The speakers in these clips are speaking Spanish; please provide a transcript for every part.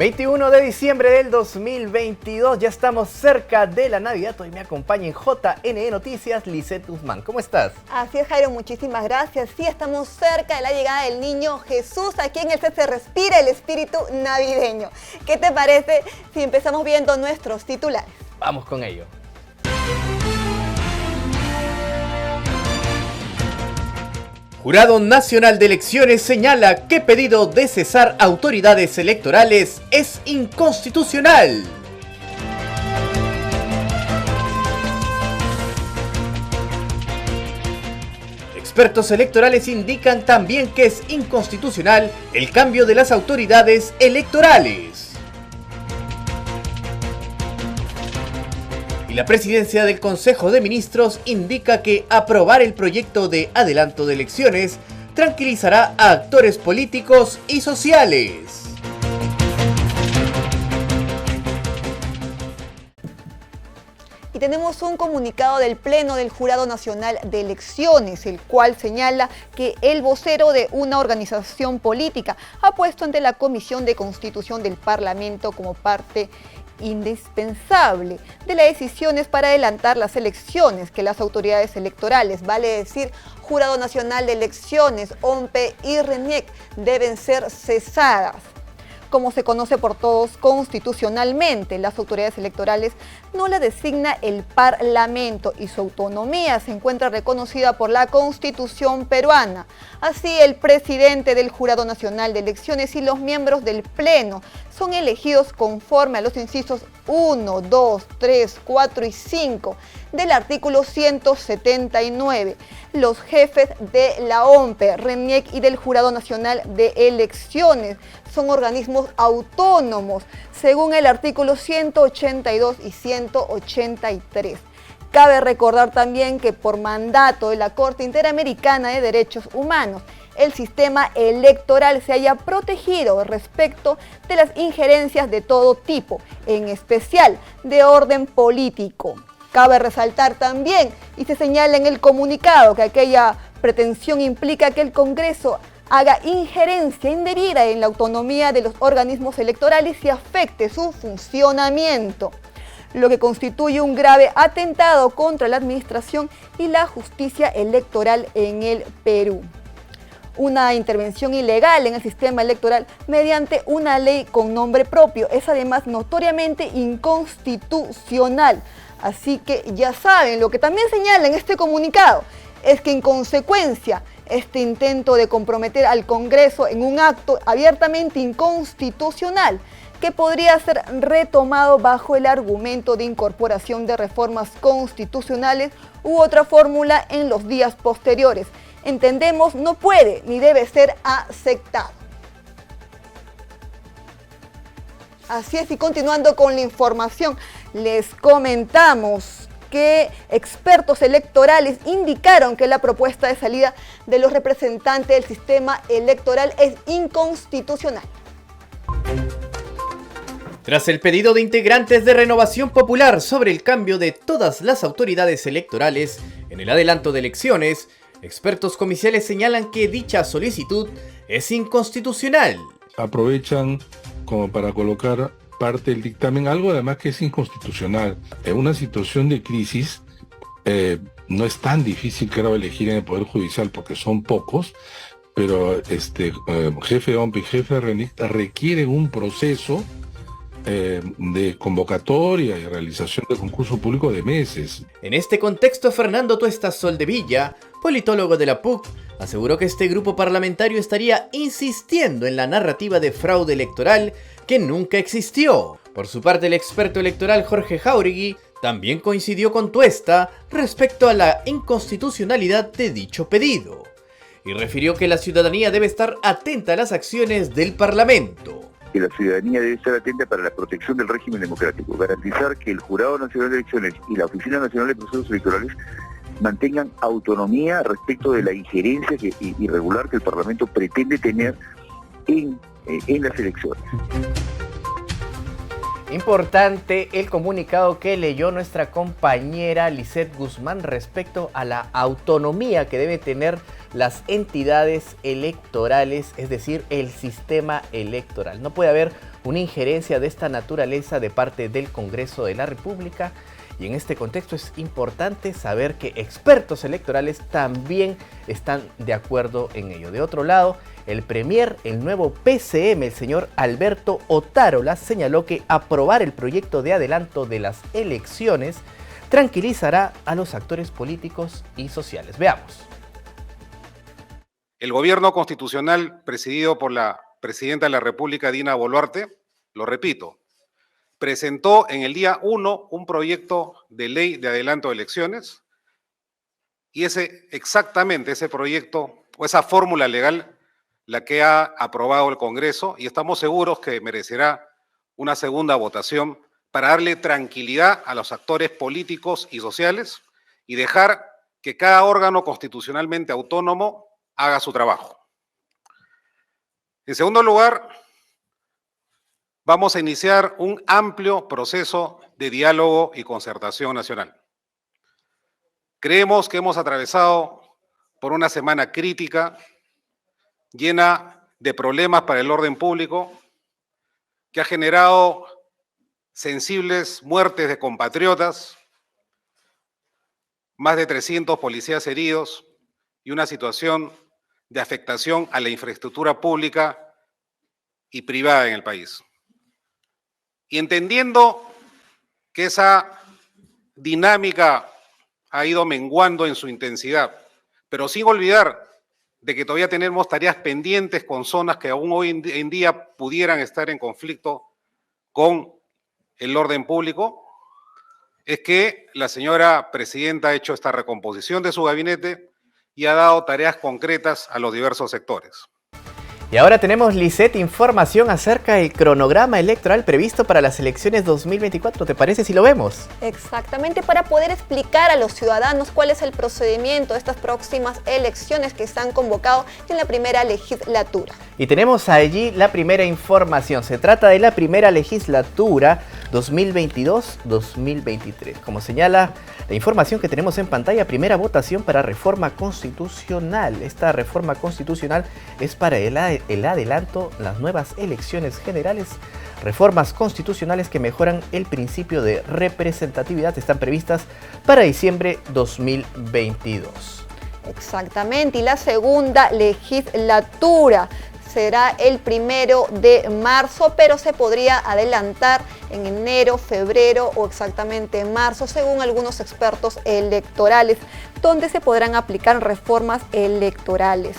21 de diciembre del 2022, ya estamos cerca de la Navidad. Hoy me acompaña en JNE Noticias Lisette Guzmán. ¿Cómo estás? Así es, Jairo, muchísimas gracias. Sí, estamos cerca de la llegada del niño Jesús. Aquí en el set se respira el espíritu navideño. ¿Qué te parece si empezamos viendo nuestros titulares? Vamos con ello. Jurado Nacional de Elecciones señala que pedido de cesar autoridades electorales es inconstitucional. Expertos electorales indican también que es inconstitucional el cambio de las autoridades electorales. La presidencia del Consejo de Ministros indica que aprobar el proyecto de adelanto de elecciones tranquilizará a actores políticos y sociales. Y tenemos un comunicado del Pleno del Jurado Nacional de Elecciones, el cual señala que el vocero de una organización política ha puesto ante la Comisión de Constitución del Parlamento como parte indispensable de las decisiones para adelantar las elecciones que las autoridades electorales, vale decir Jurado Nacional de Elecciones, OMPE y RENIEC, deben ser cesadas. Como se conoce por todos constitucionalmente, las autoridades electorales no las designa el Parlamento y su autonomía se encuentra reconocida por la Constitución peruana. Así, el presidente del Jurado Nacional de Elecciones y los miembros del Pleno son elegidos conforme a los incisos 1, 2, 3, 4 y 5 del artículo 179. Los jefes de la OMPE, RENIEC y del Jurado Nacional de Elecciones son organismos autónomos, según el artículo 182 y 183. Cabe recordar también que por mandato de la Corte Interamericana de Derechos Humanos, el sistema electoral se haya protegido respecto de las injerencias de todo tipo, en especial de orden político. Cabe resaltar también, y se señala en el comunicado, que aquella pretensión implica que el Congreso haga injerencia indebida en la autonomía de los organismos electorales y afecte su funcionamiento, lo que constituye un grave atentado contra la administración y la justicia electoral en el Perú. Una intervención ilegal en el sistema electoral mediante una ley con nombre propio es además notoriamente inconstitucional. Así que ya saben, lo que también señala en este comunicado es que en consecuencia este intento de comprometer al Congreso en un acto abiertamente inconstitucional que podría ser retomado bajo el argumento de incorporación de reformas constitucionales u otra fórmula en los días posteriores, entendemos no puede ni debe ser aceptado. Así es, y continuando con la información, les comentamos que expertos electorales indicaron que la propuesta de salida de los representantes del sistema electoral es inconstitucional. Tras el pedido de integrantes de Renovación Popular sobre el cambio de todas las autoridades electorales en el adelanto de elecciones, expertos comiciales señalan que dicha solicitud es inconstitucional. Aprovechan como para colocar parte del dictamen, algo además que es inconstitucional. En una situación de crisis no es tan difícil, creo, elegir en el Poder Judicial porque son pocos, pero jefe de OMPE y jefe de RENIEC requieren un proceso de convocatoria y realización de concurso público de meses. En este contexto, Fernando Tuesta Soldevilla, politólogo de la PUC, aseguró que este grupo parlamentario estaría insistiendo en la narrativa de fraude electoral que nunca existió. Por su parte, el experto electoral Jorge Jáuregui también coincidió con Tuesta respecto a la inconstitucionalidad de dicho pedido y refirió que la ciudadanía debe estar atenta a las acciones del Parlamento. Que la ciudadanía debe estar atenta para la protección del régimen democrático, garantizar que el Jurado Nacional de Elecciones y la Oficina Nacional de Procesos Electorales mantengan autonomía respecto de la injerencia irregular que el Parlamento pretende tener en las elecciones. Importante el comunicado que leyó nuestra compañera Lisette Guzmán respecto a la autonomía que deben tener las entidades electorales, es decir, el sistema electoral. No puede haber una injerencia de esta naturaleza de parte del Congreso de la República. Y en este contexto es importante saber que expertos electorales también están de acuerdo en ello. De otro lado, el premier, el nuevo PCM, el señor Alberto Otárola, señaló que aprobar el proyecto de adelanto de las elecciones tranquilizará a los actores políticos y sociales. Veamos. El gobierno constitucional presidido por la presidenta de la República, Dina Boluarte, lo repito, presentó en el día 1 un proyecto de ley de adelanto de elecciones y exactamente ese proyecto o esa fórmula legal la que ha aprobado el Congreso, y estamos seguros que merecerá una segunda votación para darle tranquilidad a los actores políticos y sociales y dejar que cada órgano constitucionalmente autónomo haga su trabajo. En segundo lugar, vamos a iniciar un amplio proceso de diálogo y concertación nacional. Creemos que hemos atravesado por una semana crítica, llena de problemas para el orden público, que ha generado sensibles muertes de compatriotas, más de 300 policías heridos y una situación de afectación a la infraestructura pública y privada en el país. Y entendiendo que esa dinámica ha ido menguando en su intensidad, pero sin olvidar de que todavía tenemos tareas pendientes con zonas que aún hoy en día pudieran estar en conflicto con el orden público, es que la señora presidenta ha hecho esta recomposición de su gabinete y ha dado tareas concretas a los diversos sectores. Y ahora tenemos, Lisette, información acerca del cronograma electoral previsto para las elecciones 2024. ¿Te parece si lo vemos? Exactamente, para poder explicar a los ciudadanos cuál es el procedimiento de estas próximas elecciones que están convocadas en la primera legislatura. Y tenemos allí la primera información. Se trata de la primera legislatura 2022-2023. Como señala la información que tenemos en pantalla, primera votación para reforma constitucional. Esta reforma constitucional es para el adelanto, las nuevas elecciones generales. Reformas constitucionales que mejoran el principio de representatividad están previstas para diciembre 2022. Exactamente, y la segunda legislatura será el 1 de marzo, pero se podría adelantar en enero, febrero o exactamente marzo, según algunos expertos electorales, donde se podrán aplicar reformas electorales.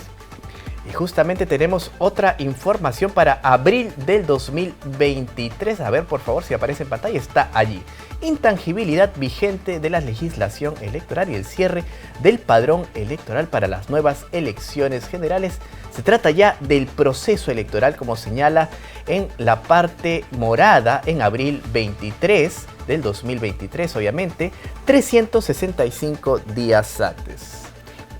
Y justamente tenemos otra información para abril del 2023. A ver, por favor, si aparece en pantalla, está allí. Intangibilidad vigente de la legislación electoral y el cierre del padrón electoral para las nuevas elecciones generales. Se trata ya del proceso electoral, como señala en la parte morada, en abril 23 del 2023, obviamente, 365 días antes.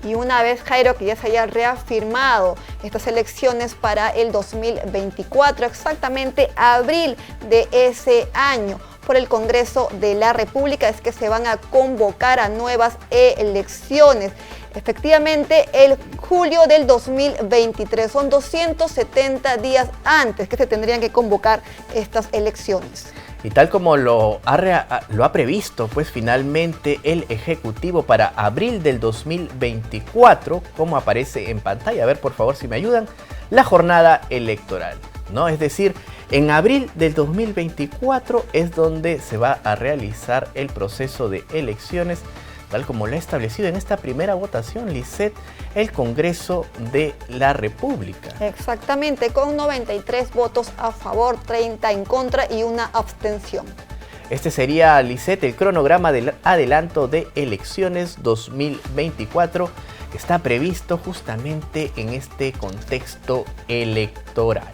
Y una vez, Jairo, que ya se haya reafirmado estas elecciones para el 2024, exactamente abril de ese año, por el Congreso de la República, es que se van a convocar a nuevas elecciones. Efectivamente, el julio del 2023, son 270 días antes que se tendrían que convocar estas elecciones. Y tal como lo ha previsto, pues finalmente el Ejecutivo para abril del 2024, como aparece en pantalla, a ver por favor si me ayudan, la jornada electoral, ¿no? Es decir, en abril del 2024 es donde se va a realizar el proceso de elecciones, tal como lo ha establecido en esta primera votación, Lisette, el Congreso de la República. Exactamente, con 93 votos a favor, 30 en contra y una abstención. Este sería, Lisette, el cronograma del adelanto de elecciones 2024 que está previsto justamente en este contexto electoral.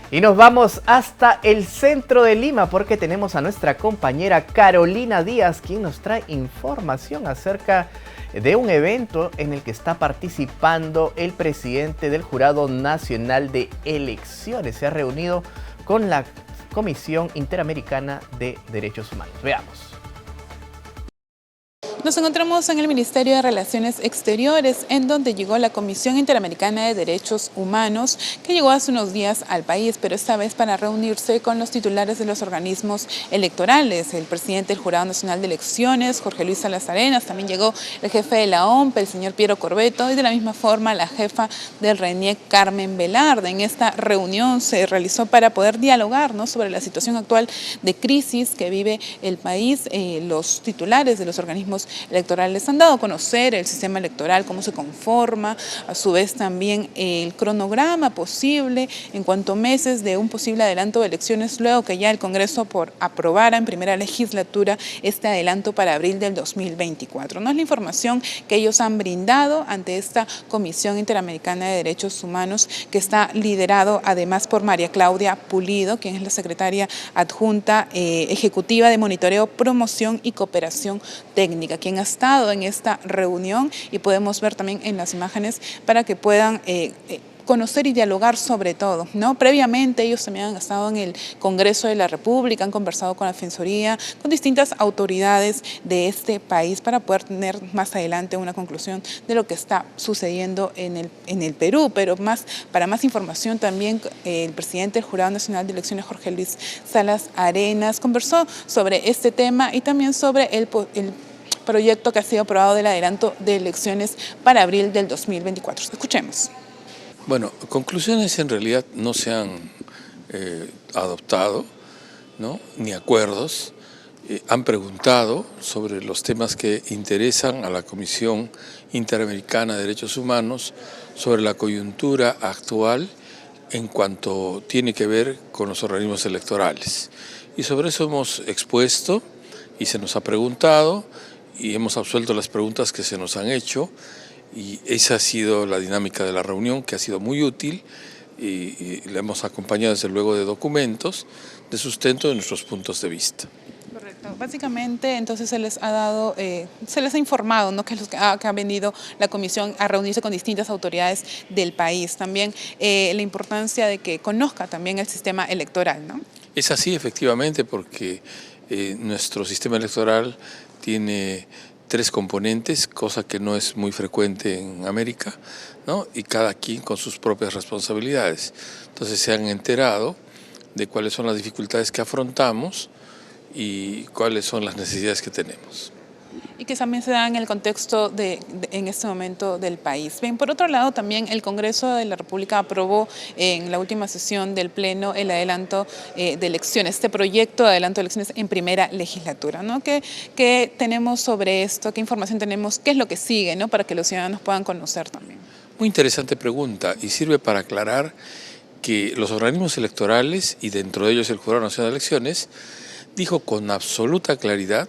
Y nos vamos hasta el centro de Lima porque tenemos a nuestra compañera Carolina Díaz, quien nos trae información acerca de un evento en el que está participando el presidente del Jurado Nacional de Elecciones. Se ha reunido con la Comisión Interamericana de Derechos Humanos. Veamos. Nos encontramos en el Ministerio de Relaciones Exteriores, en donde llegó la Comisión Interamericana de Derechos Humanos, que llegó hace unos días al país, pero esta vez para reunirse con los titulares de los organismos electorales. El presidente del Jurado Nacional de Elecciones, Jorge Luis Salas Arenas, también llegó el jefe de la OMP, el señor Piero Corbeto, y de la misma forma la jefa del RENIEC, Carmen Velarde. En esta reunión se realizó para poder dialogar, ¿no?, sobre la situación actual de crisis que vive el país. Los titulares de los organismos electorales han dado a conocer el sistema electoral, cómo se conforma, a su vez también el cronograma posible en cuanto a meses de un posible adelanto de elecciones, luego que ya el Congreso aprobara en primera legislatura este adelanto para abril del 2024. No es la información que ellos han brindado ante esta Comisión Interamericana de Derechos Humanos, que está liderado además por María Claudia Pulido, quien es la secretaria adjunta ejecutiva de Monitoreo, Promoción y Cooperación Técnica, quien ha estado en esta reunión, y podemos ver también en las imágenes para que puedan conocer y dialogar sobre todo, ¿no? Previamente ellos también han estado en el Congreso de la República, han conversado con la Defensoría, con distintas autoridades de este país para poder tener más adelante una conclusión de lo que está sucediendo en el Perú. Pero para más información también el presidente del Jurado Nacional de Elecciones, Jorge Luis Salas Arenas, conversó sobre este tema y también sobre el proyecto que ha sido aprobado del adelanto de elecciones para abril del 2024. Escuchemos. Bueno, conclusiones en realidad no se han adoptado, ¿no?, ni acuerdos. Han preguntado sobre los temas que interesan a la Comisión Interamericana de Derechos Humanos, sobre la coyuntura actual en cuanto tiene que ver con los organismos electorales. Y sobre eso hemos expuesto y se nos ha preguntado y hemos absuelto las preguntas que se nos han hecho. Y esa ha sido la dinámica de la reunión, que ha sido muy útil y la hemos acompañado desde luego de documentos de sustento de nuestros puntos de vista. Correcto. Básicamente, entonces se les ha informado, ¿no?, que es lo que ha venido la comisión a reunirse con distintas autoridades del país. También la importancia de que conozca también el sistema electoral, ¿no? Es así, efectivamente, porque nuestro sistema electoral tiene 3 componentes, cosa que no es muy frecuente en América, ¿no?, y cada quien con sus propias responsabilidades. Entonces se han enterado de cuáles son las dificultades que afrontamos y cuáles son las necesidades que tenemos. Y que también se da en el contexto en este momento del país. Bien, por otro lado, también el Congreso de la República aprobó en la última sesión del Pleno el adelanto de elecciones, este proyecto de adelanto de elecciones en primera legislatura, ¿no? ¿Qué tenemos sobre esto? ¿Qué información tenemos? ¿Qué es lo que sigue, ¿no?, para que los ciudadanos puedan conocer también? Muy interesante pregunta, y sirve para aclarar que los organismos electorales, y dentro de ellos el Jurado Nacional de Elecciones, dijo con absoluta claridad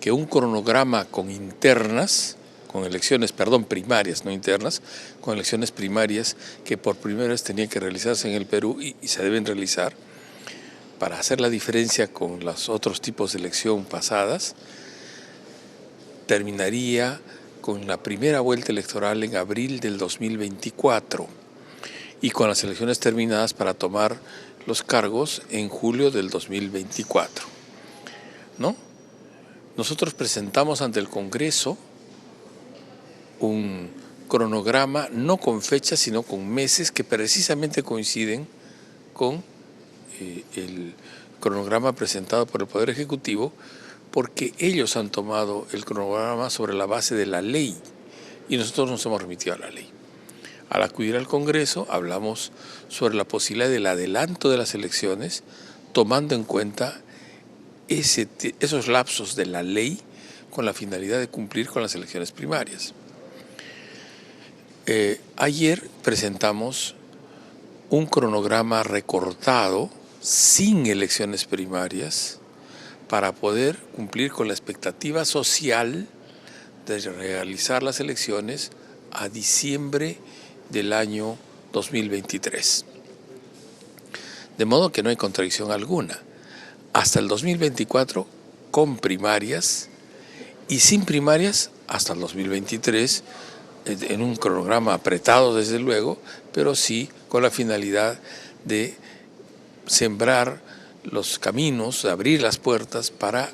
que un cronograma con elecciones primarias, no internas, con elecciones primarias que por primera vez tenían que realizarse en el Perú y se deben realizar para hacer la diferencia con los otros tipos de elección pasadas, terminaría con la primera vuelta electoral en abril del 2024 y con las elecciones terminadas para tomar los cargos en julio del 2024, ¿no? Nosotros presentamos ante el Congreso un cronograma no con fechas, sino con meses que precisamente coinciden con el cronograma presentado por el Poder Ejecutivo, porque ellos han tomado el cronograma sobre la base de la ley y nosotros nos hemos remitido a la ley. Al acudir al Congreso hablamos sobre la posibilidad del adelanto de las elecciones, tomando en cuenta esos lapsos de la ley con la finalidad de cumplir con las elecciones primarias. Ayer presentamos un cronograma recortado sin elecciones primarias para poder cumplir con la expectativa social de realizar las elecciones a diciembre del año 2023. De modo que no hay contradicción alguna. Hasta el 2024 con primarias y sin primarias hasta el 2023 en un cronograma apretado desde luego, pero sí con la finalidad de sembrar los caminos, de abrir las puertas para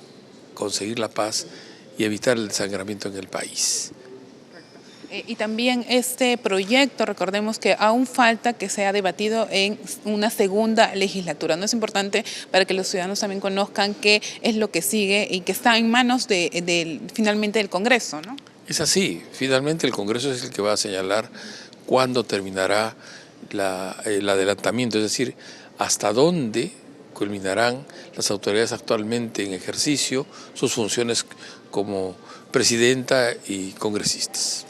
conseguir la paz y evitar el desangramiento en el país. Y también este proyecto, recordemos que aún falta que sea debatido en una segunda legislatura. No es importante para que los ciudadanos también conozcan qué es lo que sigue y que está en manos finalmente del Congreso, ¿no? Es así, finalmente el Congreso es el que va a señalar cuándo terminará el adelantamiento, es decir, hasta dónde culminarán las autoridades actualmente en ejercicio sus funciones como presidenta y congresistas.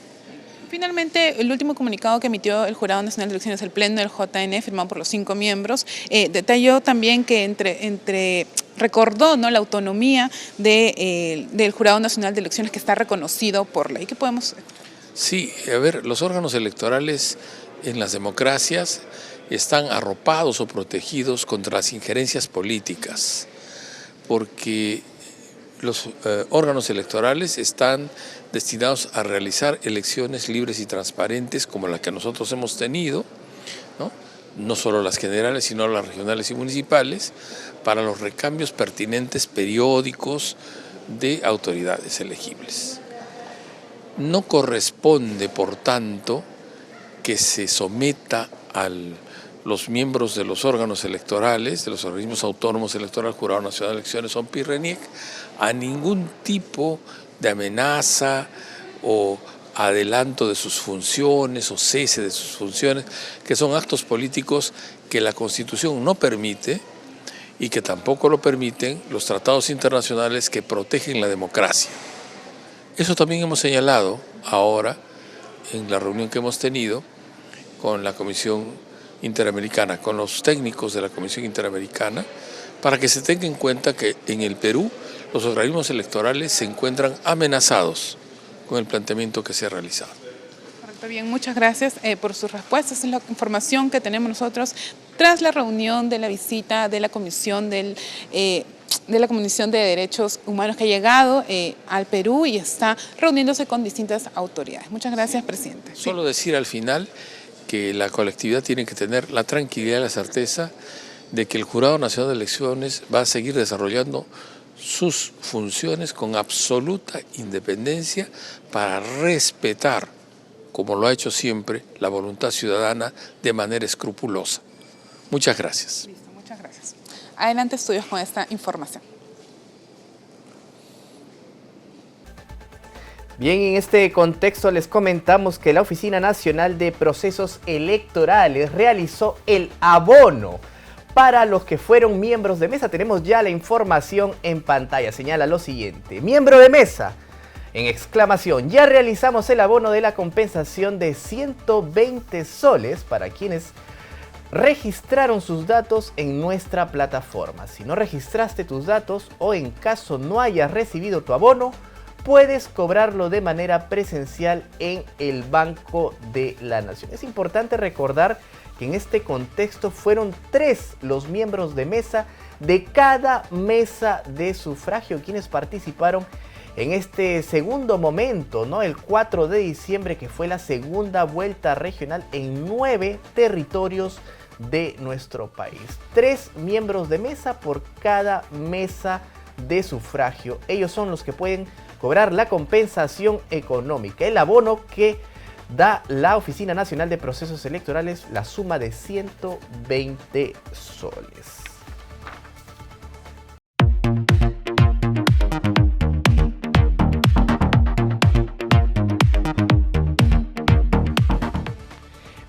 Finalmente, el último comunicado que emitió el Jurado Nacional de Elecciones, el Pleno del JN, firmado por los 5 miembros, detalló también que recordó, ¿no?, la autonomía del Jurado Nacional de Elecciones, que está reconocido por ley. ¿Qué podemos...? Sí, a ver, los órganos electorales en las democracias están arropados o protegidos contra las injerencias políticas, porque los órganos electorales están destinados a realizar elecciones libres y transparentes como la que nosotros hemos tenido, no solo las generales, sino las regionales y municipales, para los recambios pertinentes periódicos de autoridades elegibles. No corresponde, por tanto, que se someta a los miembros de los órganos electorales, de los organismos autónomos electorales, Jurado Nacional de Elecciones, OMPI y RENIEC, a ningún tipo de amenaza o adelanto de sus funciones o cese de sus funciones, que son actos políticos que la Constitución no permite y que tampoco lo permiten los tratados internacionales que protegen la democracia. Eso también hemos señalado ahora en la reunión que hemos tenido con la Comisión Interamericana, con los técnicos de la Comisión Interamericana, para que se tenga en cuenta que en el Perú los organismos electorales se encuentran amenazados con el planteamiento que se ha realizado. Correcto, bien, muchas gracias por sus respuestas. Es la información que tenemos nosotros tras la reunión de la visita de la Comisión de Derechos Humanos que ha llegado al Perú y está reuniéndose con distintas autoridades. Muchas gracias, presidente. Solo decir al final que la colectividad tiene que tener la tranquilidad y la certeza de que el Jurado Nacional de Elecciones va a seguir desarrollando sus funciones con absoluta independencia para respetar, como lo ha hecho siempre, la voluntad ciudadana de manera escrupulosa. Muchas gracias. Listo, muchas gracias. Adelante, estudios con esta información. Bien, en este contexto les comentamos que la Oficina Nacional de Procesos Electorales realizó el abono para los que fueron miembros de mesa. Tenemos ya la información en pantalla. Señala lo siguiente: miembro de mesa, en exclamación, ya realizamos el abono de la compensación de 120 soles para quienes registraron sus datos en nuestra plataforma. Si no registraste tus datos o en caso no hayas recibido tu abono, puedes cobrarlo de manera presencial en el Banco de la Nación. Es importante recordar que en este contexto fueron 3 los miembros de mesa de cada mesa de sufragio quienes participaron en este segundo momento, ¿no? El 4 de diciembre, que fue la segunda vuelta regional en 9 territorios de nuestro país. 3 miembros de mesa por cada mesa de sufragio. Ellos son los que pueden cobrar la compensación económica, el abono que da la Oficina Nacional de Procesos Electorales, la suma de 120 soles.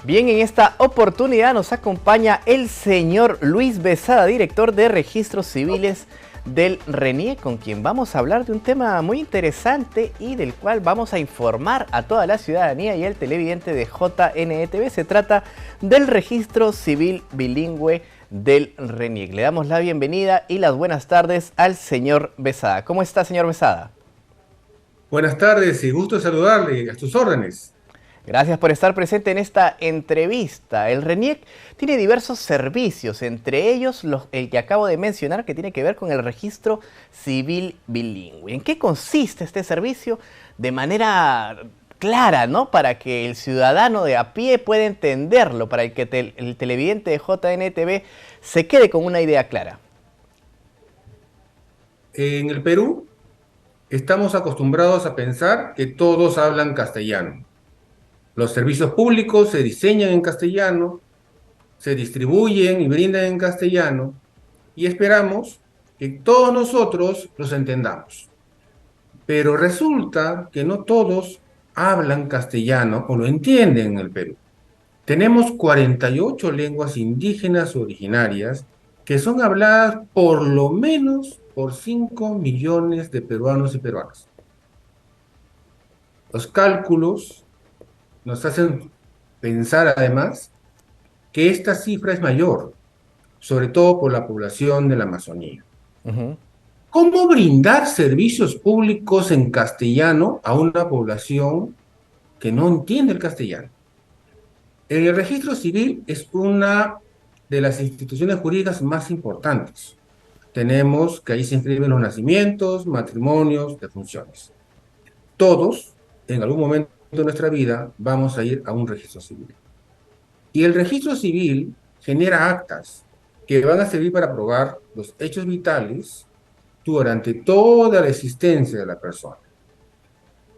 Bien, en esta oportunidad nos acompaña el señor Luis Besada, director de Registros Civiles del RENIEC, con quien vamos a hablar de un tema muy interesante y del cual vamos a informar a toda la ciudadanía y el televidente de JNETV. Se trata del Registro Civil Bilingüe del RENIEC. Le damos la bienvenida y las buenas tardes al señor Besada. ¿Cómo está, señor Besada? Buenas tardes y gusto saludarle, a sus órdenes. Gracias por estar presente en esta entrevista. El RENIEC tiene diversos servicios, entre ellos el que acabo de mencionar, que tiene que ver con el registro civil bilingüe. ¿En qué consiste este servicio? De manera clara, ¿no? Para que el ciudadano de a pie pueda entenderlo, para que el televidente de JNTV se quede con una idea clara. En el Perú, estamos acostumbrados a pensar que todos hablan castellano. Los servicios públicos se diseñan en castellano, se distribuyen y brindan en castellano, y esperamos que todos nosotros los entendamos. Pero resulta que no todos hablan castellano o lo entienden en el Perú. Tenemos 48 lenguas indígenas originarias que son habladas por lo menos por 5 millones de peruanos y peruanas. Los cálculos nos hacen pensar además que esta cifra es mayor, sobre todo por la población de la Amazonía. ¿Cómo brindar servicios públicos en castellano a una población que no entiende el castellano? El registro civil es una de las instituciones jurídicas más importantes. Tenemos que ahí se inscriben los nacimientos, matrimonios, defunciones. Todos, en algún momento de nuestra vida, vamos a ir a un registro civil. Y el registro civil genera actas que van a servir para probar los hechos vitales durante toda la existencia de la persona.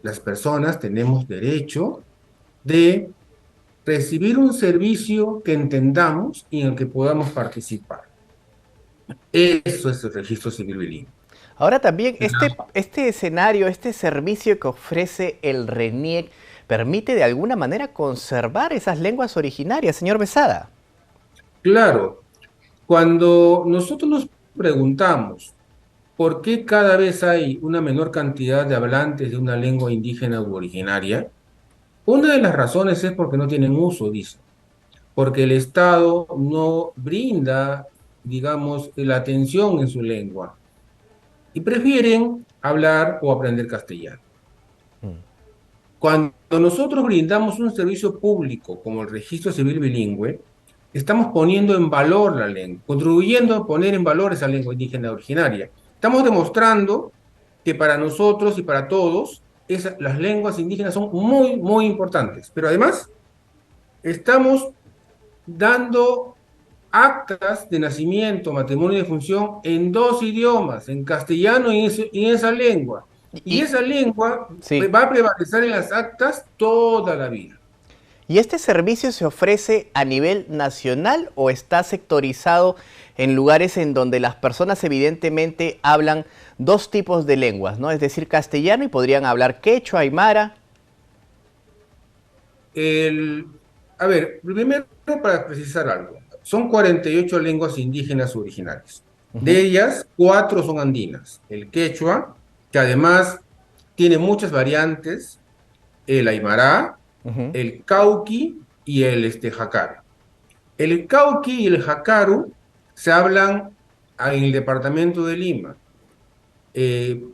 Las personas tenemos derecho de recibir un servicio que entendamos y en el que podamos participar. Eso es el registro civil bilingüe. Ahora también este escenario, este servicio que ofrece el RENIEC, permite de alguna manera conservar esas lenguas originarias, señor Besada. Claro, cuando nosotros nos preguntamos por qué cada vez hay una menor cantidad de hablantes de una lengua indígena u originaria, una de las razones es porque no tienen uso, dice, porque el Estado no brinda, digamos, la atención en su lengua y prefieren hablar o aprender castellano. Cuando nosotros brindamos un servicio público como el registro civil bilingüe, estamos poniendo en valor la lengua, contribuyendo a poner en valor esa lengua indígena originaria. Estamos demostrando que para nosotros y para todos las lenguas indígenas son muy, muy importantes. Pero además, estamos dando actas de nacimiento, matrimonio y defunción en 2 idiomas, en castellano y en esa lengua. Y esa lengua va a prevalecer en las actas toda la vida. ¿Y este servicio se ofrece a nivel nacional o está sectorizado en lugares en donde las personas evidentemente hablan 2 tipos de lenguas, ¿no? Es decir, castellano y podrían hablar quechua, aymara? A ver, primero para precisar algo. Son 48 lenguas indígenas originarias. De ellas, 4 son andinas. El quechua, que además tiene muchas variantes, el aymara, el cauqui y el jacaru. El cauqui y el jacaru se hablan en el departamento de Lima. En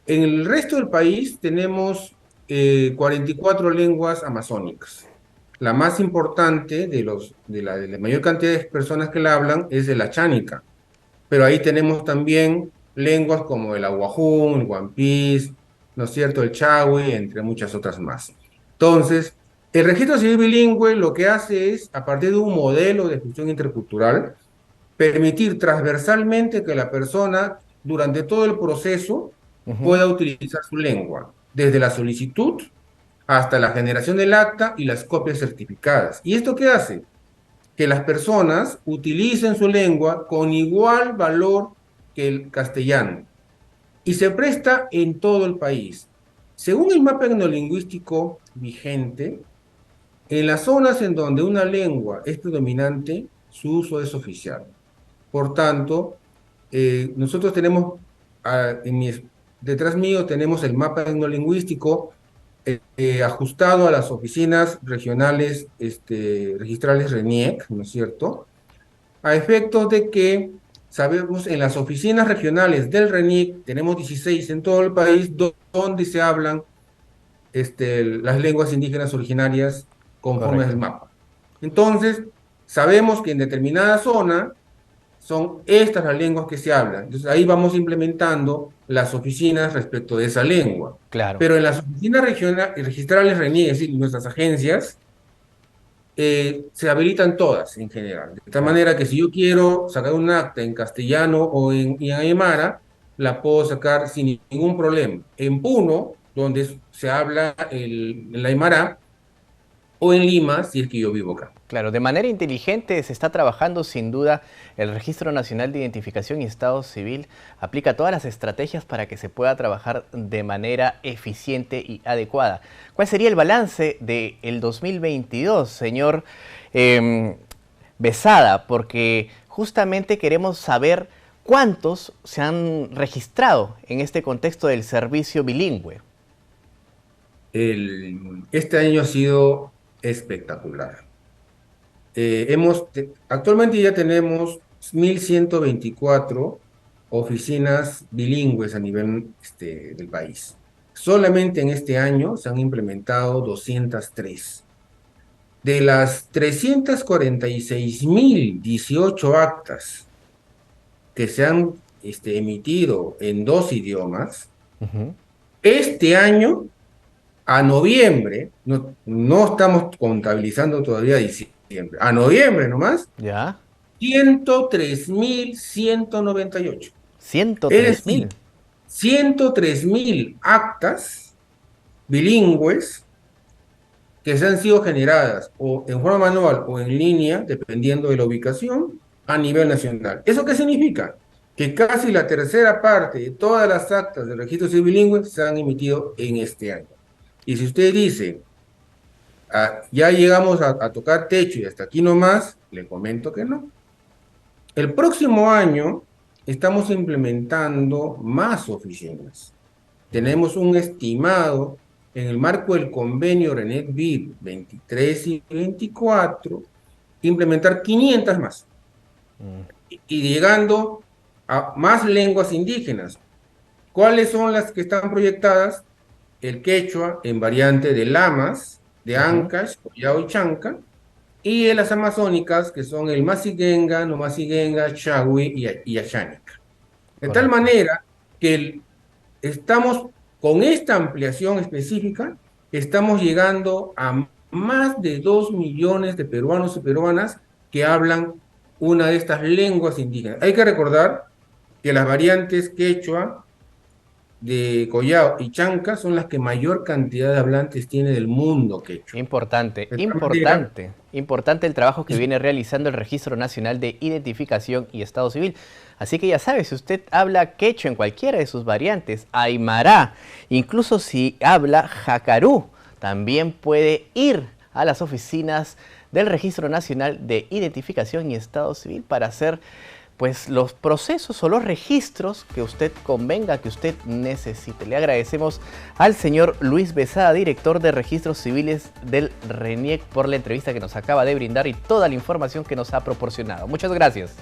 el resto del país tenemos 44 lenguas amazónicas. La más importante de la mayor cantidad de personas que la hablan es de la chánica, pero ahí tenemos también lenguas como el aguajún, el guampís, ¿no es cierto?, el chagüe, entre muchas otras más. Entonces, el registro civil bilingüe lo que hace es, a partir de un modelo de gestión intercultural, permitir transversalmente que la persona, durante todo el proceso, pueda utilizar su lengua, desde la solicitud hasta la generación del acta y las copias certificadas. ¿Y esto qué hace? Que las personas utilicen su lengua con igual valor que el castellano. Y se presta en todo el país. Según el mapa etnolingüístico vigente, en las zonas en donde una lengua es predominante, su uso es oficial. Por tanto, nosotros tenemos, detrás mío tenemos el mapa etnolingüístico ajustado a las oficinas regionales registrales RENIEC, ¿no es cierto? A efectos de que sabemos en las oficinas regionales del RENIEC, tenemos 16 en todo el país, donde se hablan las lenguas indígenas originarias conforme al mapa. Entonces, sabemos que en determinada zona son estas las lenguas que se hablan. Entonces, ahí vamos implementando las oficinas respecto de esa lengua. Claro. Pero en las oficinas registrales RENIEC, es decir, nuestras agencias, se habilitan todas en general. De tal manera que si yo quiero sacar un acta en castellano o en aymara, la puedo sacar sin ningún problema. En Puno, donde se habla el Aymara, o en Lima, si es que yo vivo acá. Claro, de manera inteligente se está trabajando sin duda. El Registro Nacional de Identificación y Estado Civil aplica todas las estrategias para que se pueda trabajar de manera eficiente y adecuada. ¿Cuál sería el balance del 2022, señor Besada? Porque justamente queremos saber cuántos se han registrado en este contexto del servicio bilingüe. Este año ha sido espectacular. Actualmente ya tenemos 1.124 oficinas bilingües a nivel del país. Solamente en este año se han implementado 203. De las 346.018 actas que se han emitido en 2 idiomas, este año, a noviembre, no estamos contabilizando todavía diciembre, a noviembre nomás, ¿Ya? 103.198. 103.000. 103.000 actas bilingües que se han sido generadas o en forma manual o en línea, dependiendo de la ubicación, a nivel nacional. ¿Eso qué significa? Que casi la tercera parte de todas las actas del registro civil bilingüe se han emitido en este año. Y si usted dice, ya llegamos a tocar techo y hasta aquí nomás, le comento que no. El próximo año estamos implementando más oficinas. Tenemos un estimado en el marco del convenio RENET-BID 23 y 24, implementar 500 más. Y llegando a más lenguas indígenas. ¿Cuáles son las que están proyectadas? El quechua en variante de lamas, de Ancash, Collao y Chanca, y las amazónicas, que son el Masiguenga, Nomasiguenga, Chagüí y Achánica. De tal manera que estamos, con esta ampliación específica, estamos llegando a más de 2 millones de peruanos y peruanas que hablan una de estas lenguas indígenas. Hay que recordar que las variantes quechua, de Collao y Chanca son las que mayor cantidad de hablantes tiene del mundo quechua. Importante, importante el trabajo que viene realizando el Registro Nacional de Identificación y Estado Civil. Así que ya sabe, si usted habla quechua en cualquiera de sus variantes, aymara, incluso si habla jacarú, también puede ir a las oficinas del Registro Nacional de Identificación y Estado Civil para hacer pues los procesos o los registros que usted convenga, que usted necesite. Le agradecemos al señor Luis Besada, director de Registros Civiles del RENIEC, por la entrevista que nos acaba de brindar y toda la información que nos ha proporcionado. Muchas gracias.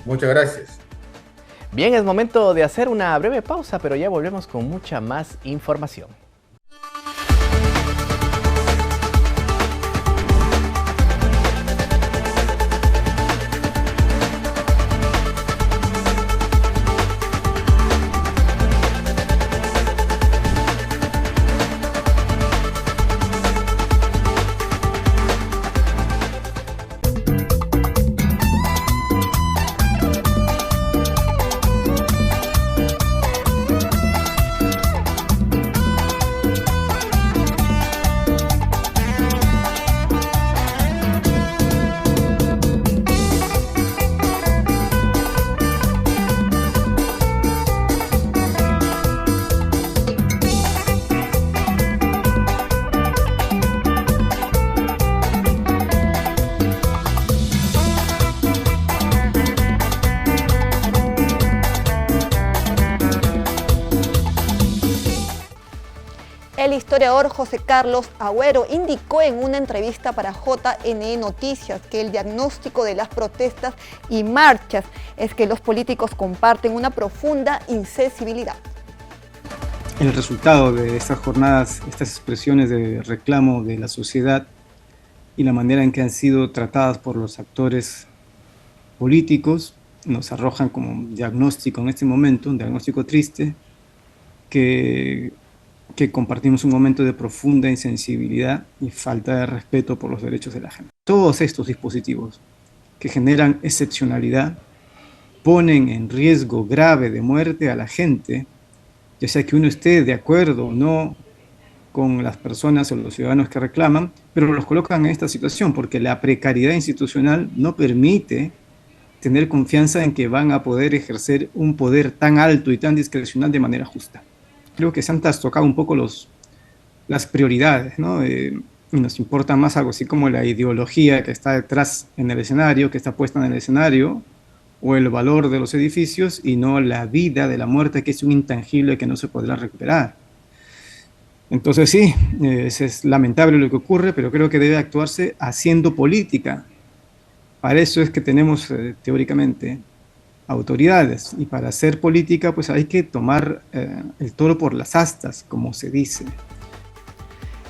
Muchas gracias. Bien, es momento de hacer una breve pausa, pero ya volvemos con mucha más información. El historiador José Carlos Agüero indicó en una entrevista para JNE Noticias que el diagnóstico de las protestas y marchas es que los políticos comparten una profunda insensibilidad. El resultado de estas jornadas, estas expresiones de reclamo de la sociedad y la manera en que han sido tratadas por los actores políticos nos arrojan como un diagnóstico en este momento, un diagnóstico triste, que compartimos un momento de profunda insensibilidad y falta de respeto por los derechos de la gente. Todos estos dispositivos que generan excepcionalidad ponen en riesgo grave de muerte a la gente, ya sea que uno esté de acuerdo o no con las personas o los ciudadanos que reclaman, pero los colocan en esta situación porque la precariedad institucional no permite tener confianza en que van a poder ejercer un poder tan alto y tan discrecional de manera justa. Creo que se han trastocado un poco las prioridades, ¿no? Y nos importa más algo así como la ideología que está detrás en el escenario, que está puesta en el escenario, o el valor de los edificios, y no la vida de la muerte, que es un intangible que no se podrá recuperar. Entonces sí, es lamentable lo que ocurre, pero creo que debe actuarse haciendo política. Para eso es que tenemos teóricamente autoridades, y para hacer política pues hay que tomar el toro por las astas, como se dice.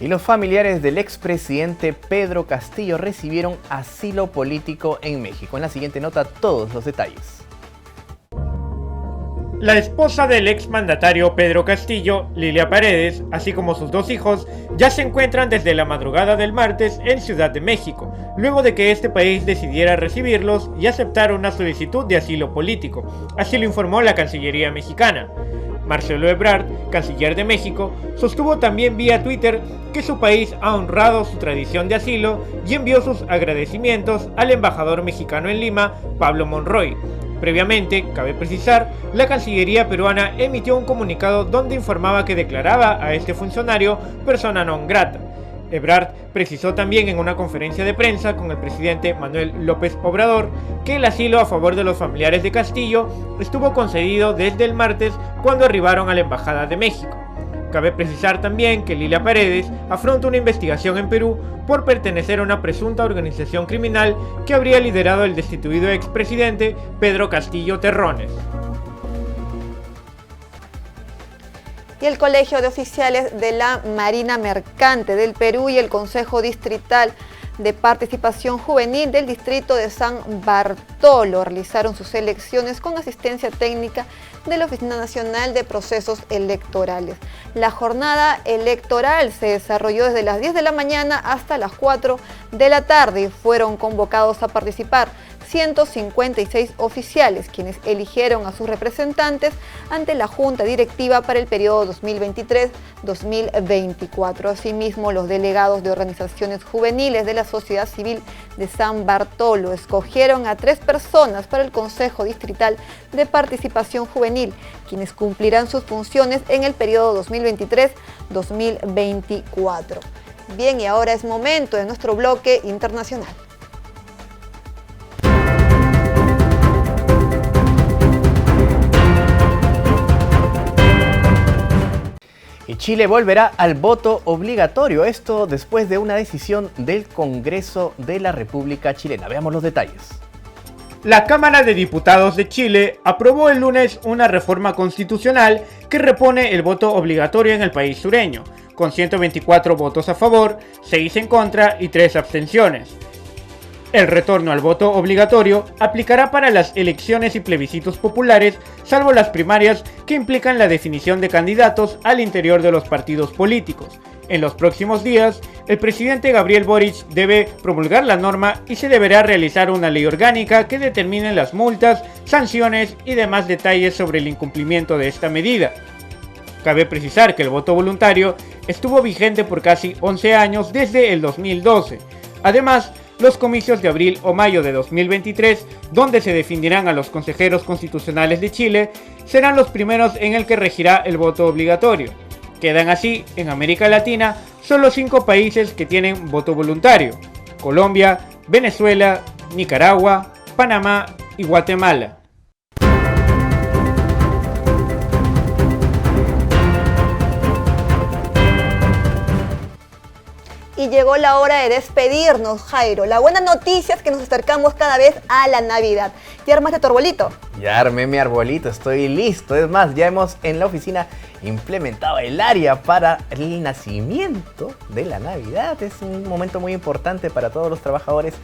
Y los familiares del expresidente Pedro Castillo recibieron asilo político en México. En la siguiente nota todos los detalles. La esposa del exmandatario Pedro Castillo, Lilia Paredes, así como sus dos hijos, ya se encuentran desde la madrugada del martes en Ciudad de México, luego de que este país decidiera recibirlos y aceptar una solicitud de asilo político. Así lo informó la Cancillería mexicana. Marcelo Ebrard, canciller de México, sostuvo también vía Twitter que su país ha honrado su tradición de asilo y envió sus agradecimientos al embajador mexicano en Lima, Pablo Monroy. Previamente, cabe precisar, la Cancillería peruana emitió un comunicado donde informaba que declaraba a este funcionario persona non grata. Ebrard precisó también en una conferencia de prensa con el presidente Manuel López Obrador que el asilo a favor de los familiares de Castillo estuvo concedido desde el martes cuando arribaron a la Embajada de México. Cabe precisar también que Lilia Paredes afronta una investigación en Perú por pertenecer a una presunta organización criminal que habría liderado el destituido expresidente Pedro Castillo Terrones. Y el Colegio de Oficiales de la Marina Mercante del Perú y el Consejo Distrital de Participación Juvenil del Distrito de San Bartolo realizaron sus elecciones con asistencia técnica de la Oficina Nacional de Procesos Electorales. La jornada electoral se desarrolló desde las 10 de la mañana hasta las 4 de la tarde y fueron convocados a participar 156 oficiales, quienes eligieron a sus representantes ante la Junta Directiva para el periodo 2023-2024. Asimismo, los delegados de organizaciones juveniles de la sociedad civil de San Bartolo escogieron a 3 personas para el Consejo Distrital de Participación Juvenil, quienes cumplirán sus funciones en el periodo 2023-2024. Bien, y ahora es momento de nuestro bloque internacional. Y Chile volverá al voto obligatorio, esto después de una decisión del Congreso de la República Chilena. Veamos los detalles. La Cámara de Diputados de Chile aprobó el lunes una reforma constitucional que repone el voto obligatorio en el país sureño, con 124 votos a favor, 6 en contra y 3 abstenciones. El retorno al voto obligatorio aplicará para las elecciones y plebiscitos populares, salvo las primarias que implican la definición de candidatos al interior de los partidos políticos. En los próximos días, el presidente Gabriel Boric debe promulgar la norma y se deberá realizar una ley orgánica que determine las multas, sanciones y demás detalles sobre el incumplimiento de esta medida. Cabe precisar que el voto voluntario estuvo vigente por casi 11 años desde el 2012. Además, los comicios de abril o mayo de 2023, donde se definirán a los consejeros constitucionales de Chile, serán los primeros en el que regirá el voto obligatorio. Quedan así, en América Latina, solo 5 países que tienen voto voluntario: Colombia, Venezuela, Nicaragua, Panamá y Guatemala. Y llegó la hora de despedirnos, Jairo. La buena noticia es que nos acercamos cada vez a la Navidad. ¿Ya armaste tu arbolito? Ya armé mi arbolito, estoy listo. Es más, ya hemos en la oficina implementado el área para el nacimiento de la Navidad. Es un momento muy importante para todos los trabajadores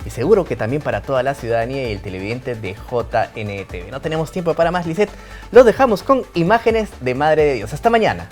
y seguro que también para toda la ciudadanía y el televidente de JNTV. No tenemos tiempo para más, Lisette. Los dejamos con imágenes de Madre de Dios. Hasta mañana.